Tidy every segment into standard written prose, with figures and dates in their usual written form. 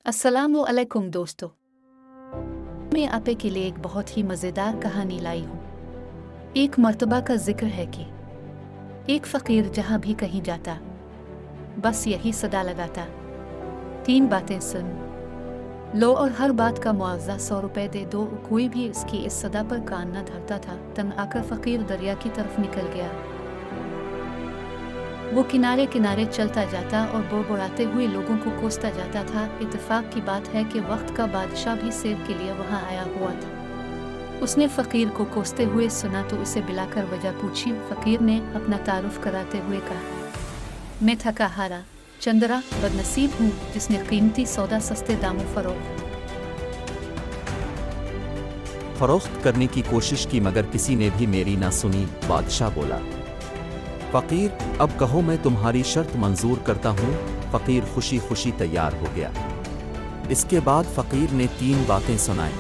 अस्सलामु अलैकुम दोस्तों, मैं आपे के लिए एक बहुत ही मज़ेदार कहानी लाई हूँ। एक मर्तबा का जिक्र है कि एक फ़कीर जहाँ भी कहीं जाता बस यही सदा लगाता, 3 बातें सुन लो और हर बात का मुआवजा 100 रुपए दे दो। कोई भी इसकी इस सदा पर कान न धरता था। तंग आकर फ़कीर दरिया की तरफ निकल गया। वो किनारे किनारे चलता जाता और बुड़बुड़ाते हुए लोगों को कोसता जाता था। इत्तेफाक की बात है कि वक्त का बादशाह भी सैर के लिए वहाँ आया हुआ था। उसने फ़कीर को कोसते हुए सुना तो उसे बुलाकर वजह पूछी। फ़कीर ने अपना तारुफ कराते हुए कहा, मैं थका हारा चंद्रा बदनसीब हूँ जिसने कीमती सौदा सस्ते दामों फरोख्त करने की कोशिश की मगर किसी ने भी मेरी ना सुनी। बादशाह बोला, फ़कीर अब कहो मैं तुम्हारी शर्त मंजूर करता हूँ। फ़कीर खुशी खुशी तैयार हो गया। इसके बाद फ़कीर ने 3 बातें सुनाई।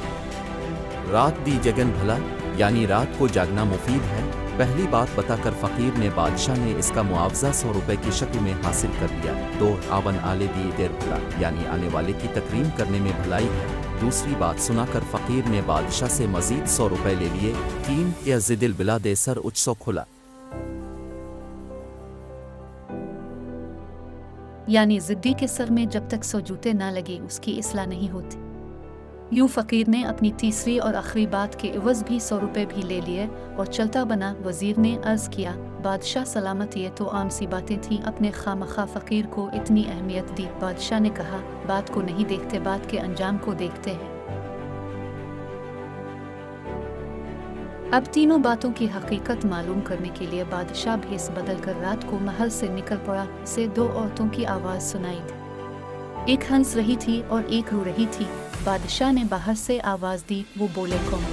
रात दी जगन भला, यानी रात को जागना मुफीद है। पहली बात बताकर फ़कीर ने बादशाह ने इसका मुआवजा 100 रुपए की शक्ल में हासिल कर लिया। 2 आवन आले दी देर भला, यानी आने वाले की तकरीम करने में भलाई है। दूसरी बात सुनाकर फ़कीर ने बादशाह से मज़ीद 100 रुपए ले लिए। 3 या ज़िदिल बिला दे सर उच सो खुला, यानी ज़िद्दी के सर में जब तक सौ जूते ना लगे उसकी इस्लाह नहीं होती। यूं फ़कीर ने अपनी तीसरी और आखिरी बात के इवज़ भी 100 रुपए भी ले लिए और चलता बना। वज़ीर ने अर्ज़ किया, बादशाह सलामत, ये तो आम सी बातें थीं, अपने खामखा फ़कीर को इतनी अहमियत दी। बादशाह ने कहा, बात को नहीं देखते, बात के अंजाम को देखते हैं। अब तीनों बातों की हकीकत मालूम करने के लिए बादशाह भेस बदल कर रात को महल से निकल पड़ा। उसे 2 औरतों की आवाज़ सुनाई दी। एक हंस रही थी और एक रो रही थी। बादशाह ने बाहर से आवाज़ दी, वो बोले कौन?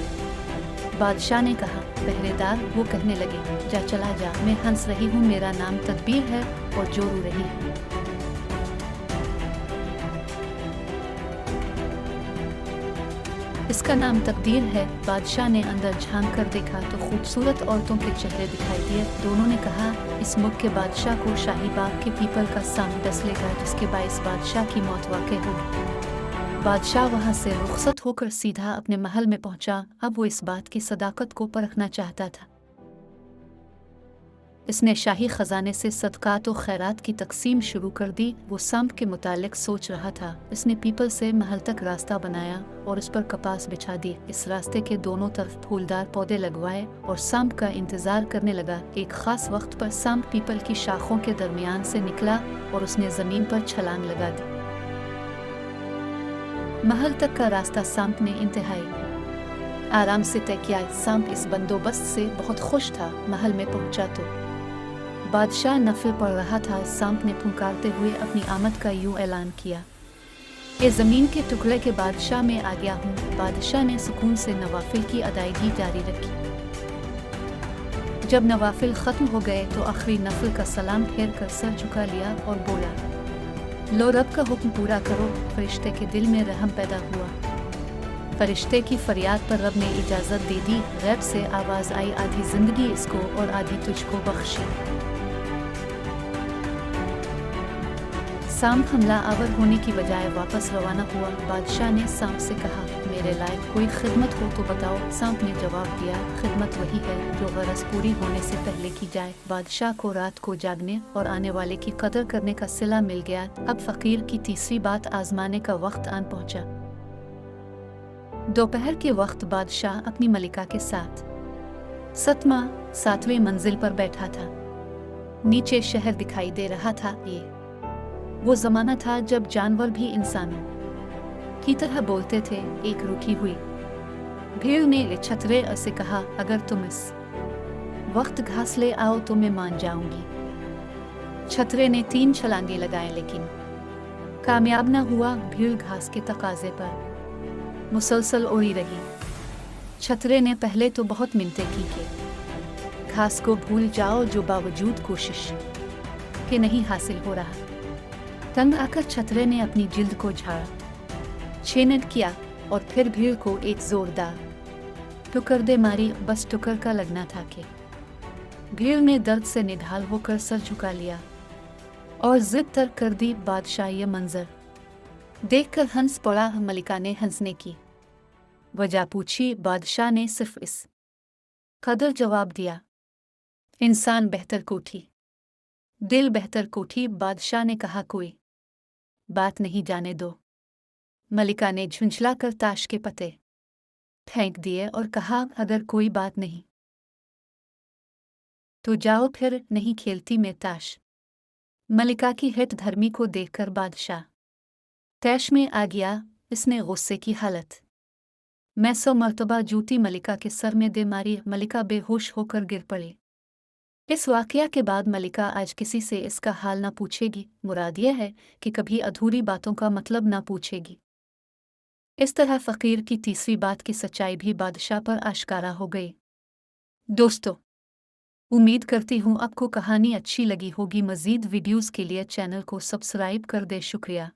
बादशाह ने कहा, पहरेदार। वो कहने लगे, जा चला जा, मैं हंस रही हूँ, मेरा नाम तदबीर है, और जो रो रही है इसका नाम तकदीर है। बादशाह ने अंदर झांक कर देखा तो खूबसूरत औरतों के चेहरे दिखाई दिए। दोनों ने कहा, इस मुल्क के बादशाह को शाही बाग के पीपल का सांप डस लेगा जिसके बाइस बादशाह की मौत वाक़ई होगी। बादशाह वहाँ से रुखसत होकर सीधा अपने महल में पहुँचा। अब वो इस बात की सदाकत को परखना चाहता था। इसने शाही ख़जाने से सदक़ात और खैरात की तकसीम शुरू कर दी। वो सांप के मुतालिक सोच रहा था। इसने पीपल से महल तक रास्ता बनाया और उस पर कपास बिछा दी। इस रास्ते के दोनों तरफ फूलदार पौधे लगवाए और सांप का इंतज़ार करने लगा। एक ख़ास वक्त पर सांप पीपल की शाखों के दरमियान से निकला और उसने ज़मीन पर छलांग लगा दी। महल तक का रास्ता सांप ने इंतहाई आराम से तय किया। सांप इस बंदोबस्त से बहुत खुश था। महल में पहुंचा तो बादशाह नफिल पढ़ रहा था। सांप ने पुकारते हुए अपनी आमद का यूं ऐलान किया, ये ज़मीन के टुकड़े के बादशाह में आ गया हूँ। बादशाह ने सुकून से नवाफिल की अदायगी जारी रखी। जब नवाफिल ख़त्म हो गए तो आखिरी नफिल का सलाम फेर कर सर झुका लिया और बोला, लो रब का हुक्म पूरा करो। फरिश्ते के दिल में रहम पैदा हुआ। फरिश्ते की फरियाद पर रब ने इजाज़त दे दी। गैब से आवाज़ आई, आधी ज़िंदगी इसको और आधी तुझको बख्शी। सांप हमला आवर होने की बजाय वापस रवाना हुआ। बादशाह ने सांप से कहा, मेरे लायक कोई खिदमत हो तो बताओ। सांप ने जवाब दिया, खिदमत वही है जो गरज पूरी होने से पहले की जाए। बादशाह को रात को जागने और आने वाले की कदर करने का सिला मिल गया। अब फ़कीर की तीसरी बात आजमाने का वक्त आन पहुंचा। दोपहर के वक्त बादशाह अपनी मलिका के साथ 7वें मंजिल पर बैठा था। नीचे शहर दिखाई दे रहा था। ये वो ज़माना था जब जानवर भी इंसानों की तरह बोलते थे। एक रुकी हुई भीड़ ने छतरे से कहा, अगर तुम इस वक्त घास ले आओ तो मैं मान जाऊंगी। छतरे ने 3 छलांगे लगाए लेकिन कामयाब न हुआ। भीड़ घास के तकाजे पर मुसलसल उड़ी रही। छतरे ने पहले तो बहुत मिन्नतें की कि घास को भूल जाओ, जो बावजूद कोशिश के नहीं हासिल हो रहा। तंग आकर छतरे ने अपनी जिल्द को झाड़ा, छेनट किया और फिर भीड़ को एक जोरदार टुकर दे मारी। बस टुकर का लगना था कि भीड़ ने दर्द से निढाल होकर सर झुका लिया और जिद तर्क कर दी। बादशाह ये मंजर देखकर हंस पड़ा। मलिका ने हंसने की वजह पूछी। बादशाह ने सिर्फ इस कदर जवाब दिया, इंसान बेहतर कोठी, दिल बेहतर कोठी। बादशाह ने कहा, कोई बात नहीं, जाने दो। मलिका ने झुंझलाकर ताश के पत्ते फेंक दिए और कहा, अगर कोई बात नहीं तो जाओ, फिर नहीं खेलती मैं ताश। मलिका की हिट धर्मी को देखकर बादशाह तैश में आ गया। इसने गुस्से की हालत मैं 100 मर्तबा जूती मलिका के सर में दे मारी। मलिका बेहोश होकर गिर पड़ी। इस वाकया के बाद मलिका आज किसी से इसका हाल ना पूछेगी। मुराद यह है कि कभी अधूरी बातों का मतलब ना पूछेगी। इस तरह फ़कीर की तीसरी बात की सच्चाई भी बादशाह पर आश्कारा हो गई। दोस्तों, उम्मीद करती हूँ आपको कहानी अच्छी लगी होगी। मज़ीद वीडियोज़ के लिए चैनल को सब्सक्राइब कर दे। शुक्रिया।